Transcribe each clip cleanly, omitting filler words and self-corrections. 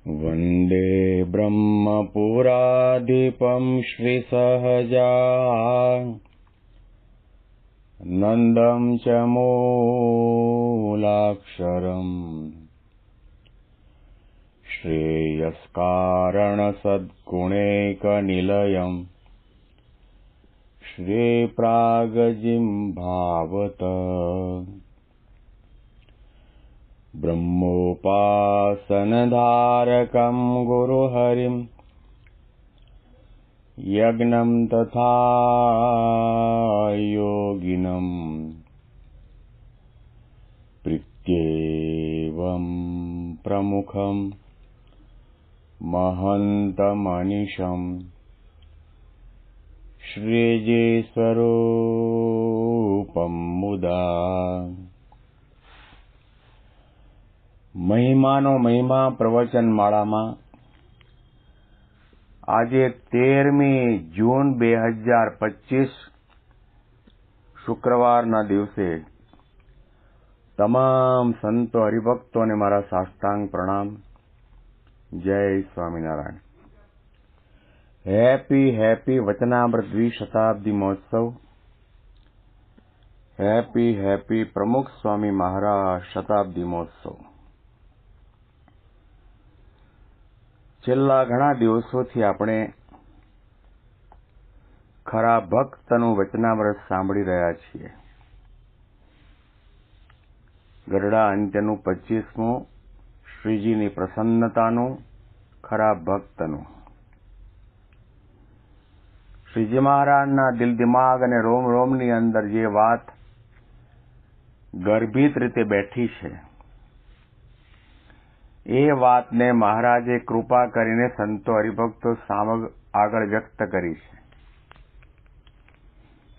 वन्दे ब्रह्मपुराधिपं श्रीसहजानन्दं च मूलाक्षरम् श्रेयस्कारणसद्गुणैकनिलयम् श्रीप्रागजिह्वावत ब्रह्मोपासनधारकं गुरुहरिं यज्ञं तथा योगिनं प्रीत्येवं प्रमुखं महन्तमनिशं श्रीजीस्वरूपं मुदा મહિમાનો મહિમા પ્રવચન માળામાં આજે 13મી જૂન 2025 શુક્રવારના દિવસે તમામ સંતો હરિભક્તોને મારા સાષ્ટાંગ પ્રણામ. જય સ્વામિનારાયણ. હેપી વચનામૃત દ્વિશતાબ્દી મહોત્સવ. હેપી પ્રમુખ સ્વામી મહારાજ શતાબ્દી મહોત્સવ. છેલ્લા ઘણા દિવસોથી આપણે ખરા ભક્તનું વચનામૃત સાંભળી રહ્યા છીએ. ગરડા અંત્યનું 25મું શ્રીજીની પ્રસન્નતાનું, ખરા ભક્તનું. શ્રીજી મહારાજના દિલ દિમાગ અને રોમ રોમની અંદર જે વાત ગર્ભિત રીતે બેઠી છે એ વાતને મહારાજે કૃપા કરીને સંતો હરિભક્તો આગળ વ્યક્ત કરી છે.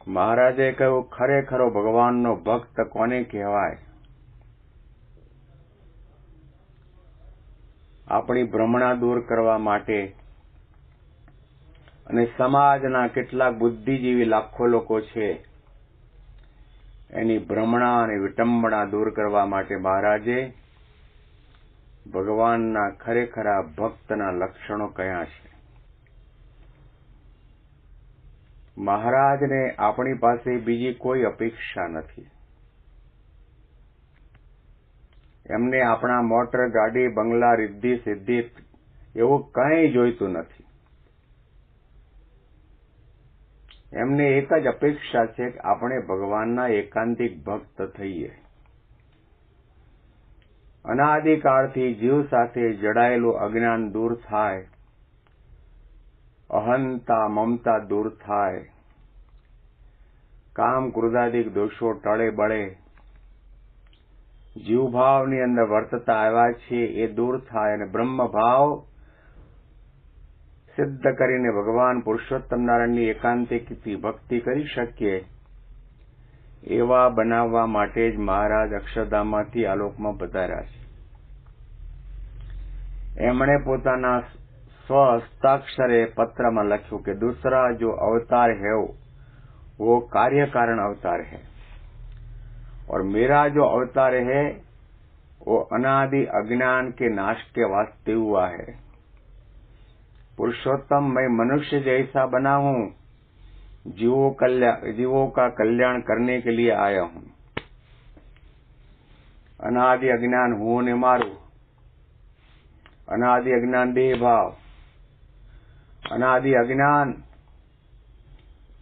મહારાજે કહ્યું, ખરેખરો ભગવાનનો ભક્ત કોને કહેવાય? આપણી ભ્રમણા દૂર કરવા માટે અને સમાજના કેટલાક બુદ્ધિજીવી લાખો લોકો છે એની ભ્રમણા અને વિટંબણા દૂર કરવા માટે મહારાજે ભગવાનના ખરેખરા ભક્તના લક્ષણો કયા છે. મહારાજને આપણી પાસે બીજી કોઈ અપેક્ષા નથી. એમને આપણા મોટર, ગાડી, બંગલા, રિદ્ધિ, સિદ્ધિ એવું કંઈ જોઈતું નથી. એમને એક જ અપેક્ષા છે કે આપણે ભગવાનના એકાંતિક ભક્ત થઈએ. અનાદિકાળથી જીવ સાથે જડાયેલું અજ્ઞાન દૂર થાય, અહંતા મમતા દૂર થાય, કામ ક્રોધાદિક દોષો ટળે બળે, જીવભાવની અંદર વર્તતા આવ્યા છે એ દૂર થાય અને બ્રહ્મભાવ સિદ્ધ કરીને ભગવાન પુરુષોત્તમ નારાયણની એકાંતિકથી ભક્તિ કરી શકીએ એવા બનાવવા માટે જ મહારાજ અક્ષરધામમાંથી આલોકમાં પધાર્યા છે. એમણે પોતાના સ્વહસ્તાક્ષરે પત્રમાં લખ્યું કે दूसरा जो अवतार है वो कार्य कारण अवतार है और मेरा जो अवतार है वो अनादि अज्ञान के नाश के वास्ते हुआ है. पुरुषोत्तम मैं मनुष्य जैसा बना हूं, जीवों का कल्याण करने के लिए आया हूं. अनादि अज्ञान हूं ने मारू, अनादि अज्ञान देह भाव, અનાદિ અજ્ઞાન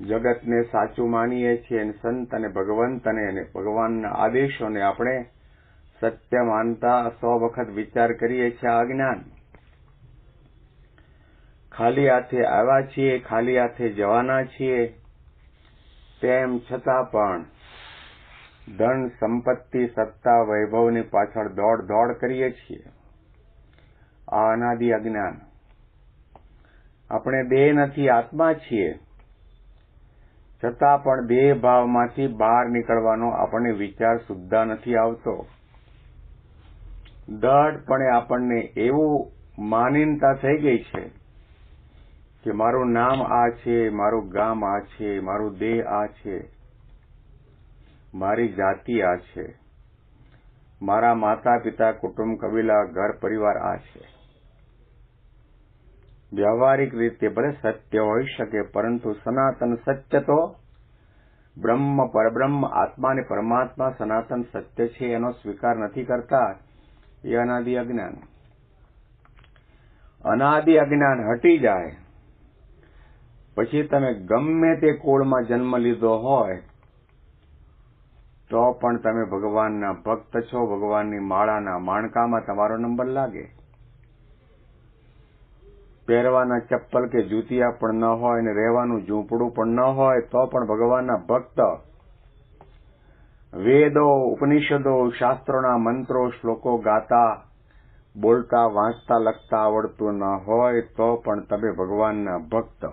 જગતને સાચું માનીએ છીએ અને સંત અને ભગવંત અને ભગવાનના આદેશોને આપણે સત્ય માનતા 100 વખત વિચાર કરીએ છીએ. આ અજ્ઞાન. ખાલી હાથે આવ્યા છીએ, ખાલી હાથે જવાના છીએ, તેમ છતાં પણ ધન, સંપત્તિ, સત્તા, વૈભવની પાછળ દોડ કરીએ છીએ. આ અનાદિ અજ્ઞાન. આપણે દેહ નથી, આત્મા છીએ, છતાં પણ દેહ ભાવમાંથી બહાર નીકળવાનો આપણને વિચાર સુદ્ધા નથી આવતો. દઢપણે આપણને એવું માનીનતા થઈ ગઈ છે કે મારું નામ આ છે, મારું ગામ આ છે, મારું દેહ આ છે, મારી જાતિ આ છે, મારા માતા પિતા કુટુંબ કબીલા ઘર પરિવાર આ છે. વ્યવહારિક રીતે ભલે સત્ય હોઈ શકે, પરંતુ સનાતન સત્ય તો બ્રહ્મ, પરબ્રહ્મ, આત્મા અને પરમાત્મા સનાતન સત્ય છે એનો સ્વીકાર નથી કરતા. એ અનાદિ અજ્ઞાન. અનાદિ અજ્ઞાન હટી જાય પછી તમે ગમે તે કુળમાં જન્મ લીધો હોય તો પણ તમે ભગવાનના ભક્ત છો. ભગવાનની માળાના માણકામાં તમારો નંબર લાગે. પહેરવાના ચપ્પલ કે જૂતિયા પણ ન હોય ને રહેવાનું ઝૂંપડું પણ ન હોય તો પણ ભગવાનના ભક્ત. વેદો, ઉપનિષદો, શાસ્ત્રોના મંત્રો, શ્લોકો ગાતા, બોલતા, વાંચતા, લખતા આવડતું ન હોય તો પણ તમે ભગવાનના ભક્ત.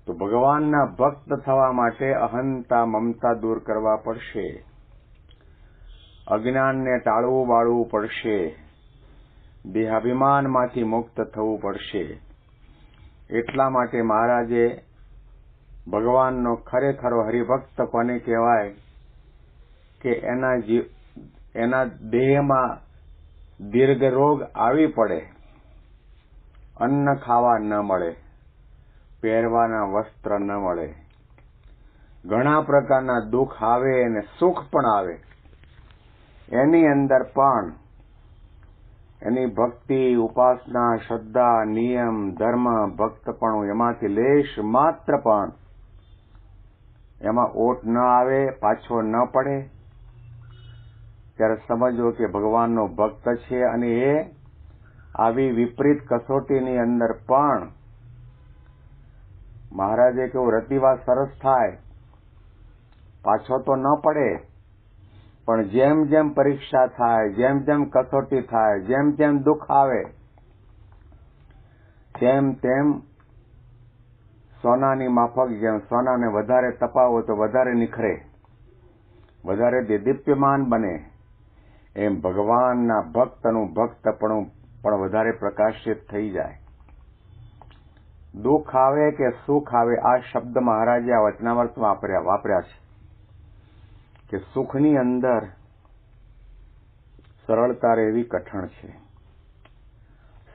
તો ભગવાનના ભક્ત થવા માટે અહંતા, મમતા દૂર કરવા પડશે. અજ્ઞાનને ટાળવું બાળવું પડશે. દેહાભિમાનમાંથી મુક્ત થવું પડશે. એટલા માટે મહારાજે ભગવાનનો ખરેખરો હરિભક્ત કોને કહેવાય કે એના દેહમાં દીર્ઘ રોગ આવી પડે, અન્ન ખાવા ન મળે, પહેરવાના વસ્ત્ર ન મળે, ઘણા પ્રકારના દુઃખ આવે અને સુખ પણ આવે, એની અંદર પણ એની ભક્તિ, ઉપાસના, શ્રદ્ધા, નિયમ, ધર્મ, ભક્તપણું એમાંથી લેશ માત્ર પણ એમાં ઓટ ન આવે, પાછો ન પડે, ત્યારે સમજો કે ભગવાનનો ભક્ત છે. અને એ આવી વિપરીત કસોટીની અંદર પણ મહારાજે કેવું રતિવા સરસ થાય, પાછો તો ન પડે, પણ જેમ જેમ પરીક્ષા થાય, જેમ જેમ કસોટી થાય, જેમ જેમ દુઃખ આવે, તેમ તેમ સોનાની માફક જેમ સોનાને વધારે તપાવો તો વધારે નિખરે, વધારે દીપ્યમાન બને, એમ ભગવાનના ભક્તનું ભક્તપણું પણ વધારે પ્રકાશિત થઈ જાય. દુઃખ આવે કે સુખ આવે, આ શબ્દ મહારાજે આ વચનામૃતમાં વાપર્યા છે કે સુખની અંદર સરળતા રહેવી કઠણ છે.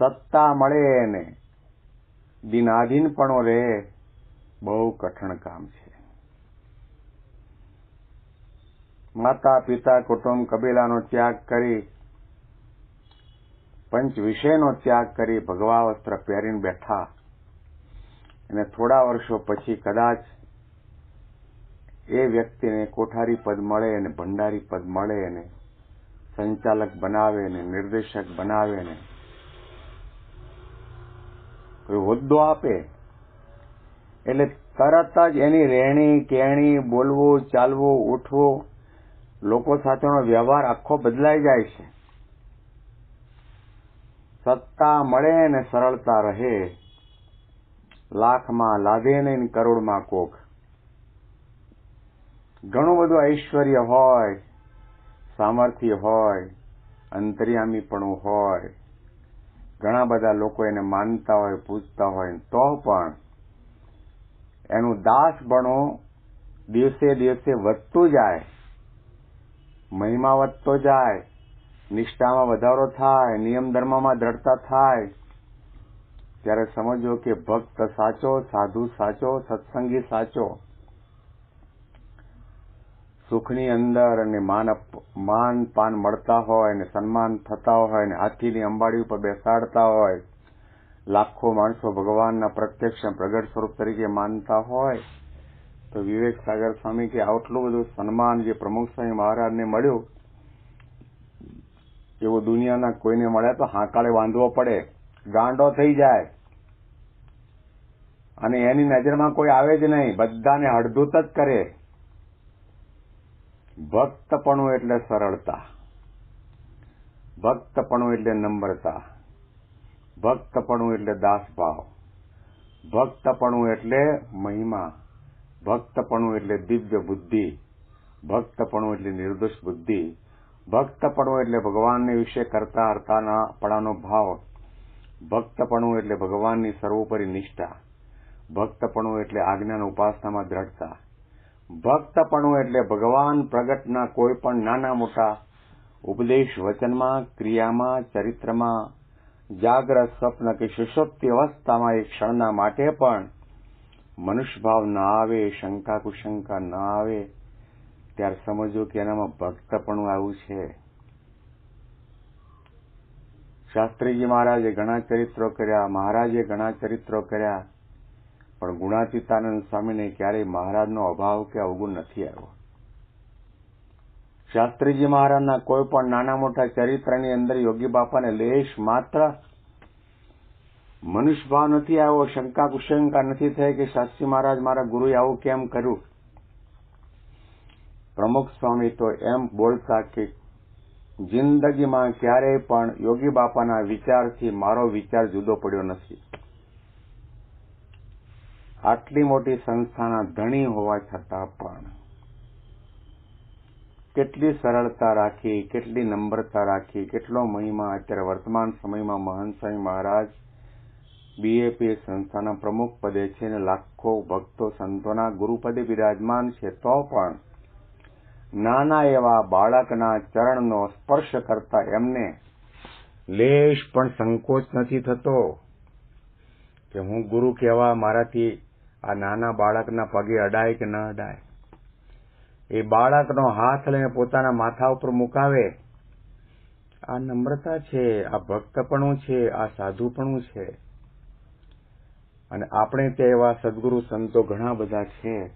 સત્તા મળે ને દિનાધીનપણો રહે, બહુ કઠણ કામ છે. માતા, પિતા, કુટુંબ, કબીલાનો ત્યાગ કરી, પંચ વિષયનો ત્યાગ કરી ભગવા વસ્ત્ર પહેરીને બેઠા અને થોડા વર્ષો પછી કદાચ એ વ્યક્તિને કોઠારી પદ મળે અને ભંડારી પદ મળે અને સંચાલક બનાવે ને નિર્દેશક બનાવે ને કોઈ હોદ્દો આપે, એટલે તરત જ એની રહેણી કહેણી, બોલવું, ચાલવું, ઉઠવું, લોકો સાથેનો વ્યવહાર આખો બદલાઈ જાય છે. સત્તા મળે ને સરળતા રહે, લાખમાં લાદે ને કરોડમાં કોક. ઘણું બધું ઐશ્વર્ય હોય, સામર્થ્ય હોય, અંતર્યામીપણું હોય, ઘણા બધા લોકો એને માનતા હોય, પૂજતા હોય, તો પણ એનું દાસપણું દિવસે દિવસે વધતું જાય, મહિમા વધતો જાય, નિષ્ઠામાં વધારો થાય, નિયમ ધર્મમાં દ્રઢતા થાય, ત્યારે સમજો કે ભક્ત સાચો, સાધુ સાચો, સત્સંગી સાચો. સુખની અંદર અને માન પાન મળતા હોય ને સન્માન થતા હોય ને હાથીની અંબાડી ઉપર બેસાડતા હોય, લાખો માણસો ભગવાનના પ્રત્યક્ષ પ્રગટ સ્વરૂપ તરીકે માનતા હોય, તો વિવેક સાગર સ્વામી કે આટલું બધું સન્માન જે પ્રમુખ સ્વામી મહારાજને મળ્યું એવું દુનિયાના કોઈને મળે તો હાંકાળે બાંધવો પડે, ગાંડો થઈ જાય. અને એની નજરમાં કોઈ આવે જ નહીં, બધાને હડધૂત જ કરે. ભક્તપણું એટલે સરળતા, ભક્તપણું એટલે નમ્રતા, ભક્તપણું એટલે દાસભાવ, ભક્તપણું એટલે મહિમા, ભક્તપણું એટલે દિવ્ય બુદ્ધિ, ભક્તપણું એટલે નિર્દોષ બુદ્ધિ, ભક્તપણું એટલે ભગવાનને વિશે કરતા હરતાપણાનો ભાવ, ભક્તપણું એટલે ભગવાનની સર્વોપરી નિષ્ઠા, ભક્તપણું એટલે આજ્ઞાની ઉપાસનામાં દ્રઢતા, ભક્તપણું એટલે ભગવાન પ્રગટના કોઈ પણ નાના મોટા ઉપદેશ વચનમાં, ક્રિયામાં, ચરિત્રમાં, જાગ્રત સ્વપ્ન કે સુષુપ્તિ અવસ્થામાં એક ક્ષણના માટે પણ મનુષ્ય ભાવ ના આવે, શંકા કુશંકા ના આવે, ત્યારે સમજો કે એનામાં ભક્તપણું આવ્યું છે. શાસ્ત્રીજી મહારાજે ઘણા ચરિત્રો કર્યા, મહારાજે ઘણા ચરિત્રો કર્યા, પણ ગુણાતીતાનંદ સ્વામીને ક્યારેય મહારાજનો અભાવ કે અવગુણ નથી આવ્યો. શાસ્ત્રીજી મહારાજના કોઈ પણ નાના મોટા ચરિત્રની અંદર યોગી બાપાને લેશ માત્ર મનુષ્ય ભાવ નથી આવ્યો, શંકા કુશંકા નથી થઈ કે શાસ્ત્રી મહારાજ મારા ગુરુએ આવું કેમ કર્યું. પ્રમુખ સ્વામી તો એમ બોલતા કે જિંદગીમાં ક્યારેય પણ યોગી બાપાના વિચારથી મારો વિચાર જુદો પડ્યો નથી. આટલી મોટી સંસ્થાના ધણી હોવા છતાં પણ કેટલી સરળતા રાખી, કેટલી નમ્રતા રાખી, કેટલો મહિમા. અત્યારે વર્તમાન સમયમાં મહંત સ્વામી મહારાજ બીએપી સંસ્થાના પ્રમુખ પદે છે અને લાખો ભક્તો સંતોના ગુરુપદે બિરાજમાન છે, તો પણ નાના એવા બાળકના ચરણનો સ્પર્શ કરતા એમને લેશ પણ સંકોચ નથી થતો કે હું ગુરુ કહેવા મારાથી આ નાના બાળકના પગે અડાય કે ન અડાય. એ બાળકનો હાથ લઈને પોતાના માથા ઉપર મુકાવે. આ નમ્રતા છે, આ ભક્તપણું છે, આ સાધુપણું છે. અને આપણે તે એવા સદગુરુ સંતો ઘણા બધા છે.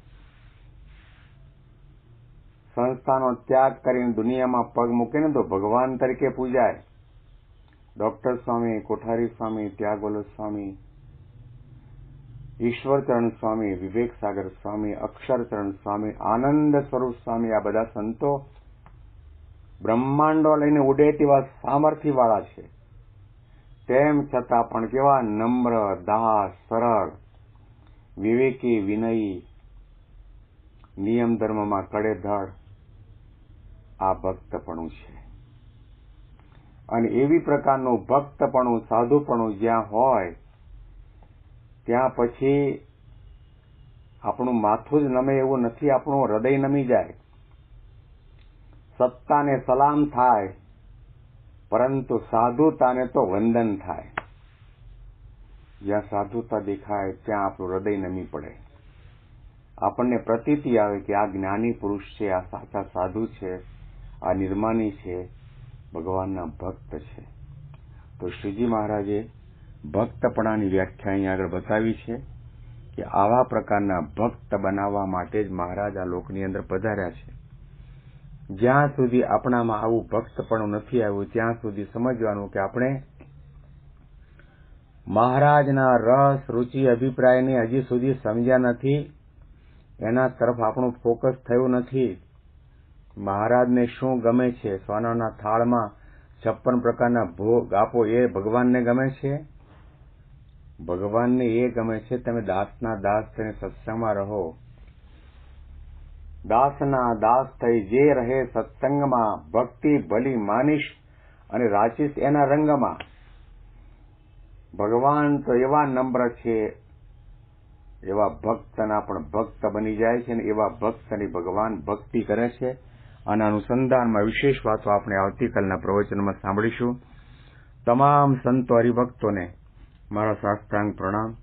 સંસ્થાનો ત્યાગ કરીને દુનિયામાં પગ મૂકે ને તો ભગવાન તરીકે પૂજાય. ડોક્ટર સ્વામી, કોઠારી સ્વામી, ત્યાગોલો સ્વામી, ઈશ્વરચરણ સ્વામી, વિવેક સાગર સ્વામી, અક્ષરચરણ સ્વામી, આનંદ સ્વરૂપ સ્વામી, આ બધા સંતો બ્રહ્માંડો લઈને ઉડે તેવા સામર્થ્ય વાળા છે. તેમ છતાં પણ કેવા નમ્ર, દાસ, સરળ, વિવેકી, વિનયી, નિયમ ધર્મમાં કડેધડ, આ ભક્તપણું છે. અને એવી પ્રકારનું ભક્તપણું, સાધુપણું જ્યાં હોય ત્યાં પછી આપણું માથું જ નમે એવું નથી, આપણું હૃદય નમી જાય. સત્તાને સલામ થાય, પરંતુ સાધુતાને તો વંદન થાય. જ્યાં સાધુતા દેખાય ત્યાં આપણું હૃદય નમી પડે. આપણને પ્રતીતિ આવે કે આ જ્ઞાની પુરુષ છે, આ સાચા સાધુ છે, આ નિર્માની છે, ભગવાનના ભક્ત છે. તો શ્રીજી મહારાજે ભક્તપણાની વ્યાખ્યા અહીં આગળ બતાવી છે કે આવા પ્રકારના ભક્ત બનાવવા માટે જ મહારાજ આ લોકની અંદર પધાર્યા છે. જ્યાં સુધી આપણામાં આવું ભક્તપણું નથી આવ્યું ત્યાં સુધી સમજવાનું કે આપણે મહારાજના રસ, રુચિ, અભિપ્રાયને હજી સુધી સમજ્યા નથી, એના તરફ આપણું ફોકસ થયું નથી. મહારાજને શું ગમે છે? સોનાના થાળમાં 56 પ્રકારના ભોગ આપો, એ ભગવાનને ગમે છે? ભગવાનને એ ગમે છે તમે દાસના દાસ થઈને સત્સંગમાં રહો. દાસના દાસ થઈ જે રહે સત્સંગમાં, ભક્તિ ભલી માનીશ અને રાચીશ એના રંગમાં. ભગવાન તો એવા નમ્ર છે, એવા ભક્તના પણ ભક્ત બની જાય છે, અને એવા ભક્તની ભગવાન ભક્તિ કરે છે. આના અનુસંધાનમાં વિશેષ વાતો આપણે આવતીકાલના પ્રવચનમાં સાંભળીશું. તમામ સંતો હરિભક્તોને મારા સાષ્ટાંગ પ્રણામ.